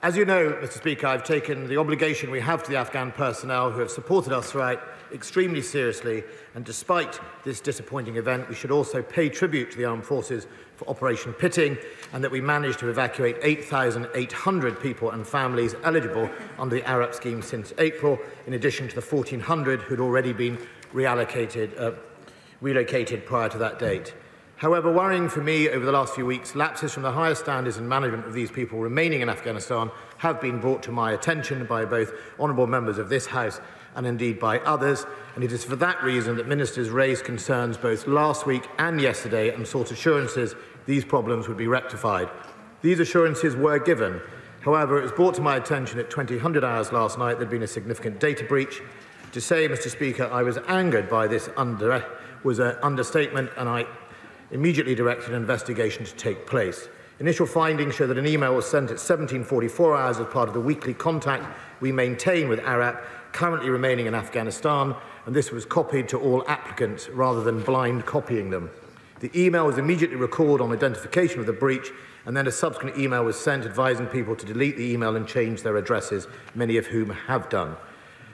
As you know, Mr. Speaker, I've taken the obligation we have to the Afghan personnel who have supported us throughout extremely seriously, and despite this disappointing event, we should also pay tribute to the armed forces for Operation Pitting, and that we managed to evacuate 8,800 people and families eligible under the ARAP scheme since April, in addition to the 1,400 who had already been relocated prior to that date. However, worrying for me over the last few weeks, lapses from the highest standards in management of these people remaining in Afghanistan have been brought to my attention by both honourable members of this House and indeed by others, and it is for that reason that ministers raised concerns both last week and yesterday and sought assurances these problems would be rectified. These assurances were given. However, it was brought to my attention at 2000 hours last night there had been a significant data breach. To say, Mr. Speaker, I was angered by this was an understatement, and I immediately directed an investigation to take place. Initial findings show that an email was sent at 17:44 hours as part of the weekly contact we maintain with ARAP, currently remaining in Afghanistan, and this was copied to all applicants rather than blind copying them. The email was immediately recalled on identification of the breach, and then a subsequent email was sent advising people to delete the email and change their addresses, many of whom have done.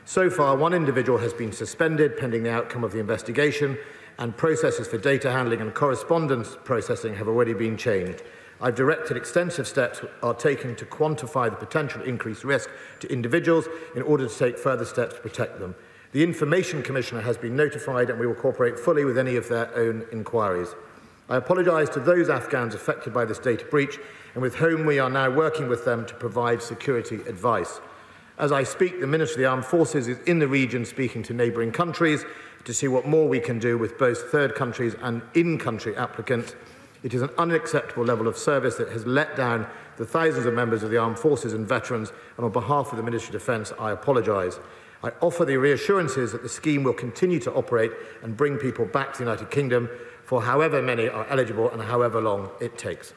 So far, one individual has been suspended pending the outcome of the investigation, and processes for data handling and correspondence processing have already been changed. I've directed extensive steps are taken to quantify the potential increased risk to individuals in order to take further steps to protect them. The Information Commissioner has been notified, and we will cooperate fully with any of their own inquiries. I apologise to those Afghans affected by this data breach, and with whom we are now working with them to provide security advice. As I speak, the Minister of the Armed Forces is in the region speaking to neighbouring countries to see what more we can do with both third countries and in-country applicants. It is an unacceptable level of service that has let down the thousands of members of the armed forces and veterans, and on behalf of the Ministry of Defence, I apologise. I offer the reassurances that the scheme will continue to operate and bring people back to the United Kingdom for however many are eligible and however long it takes.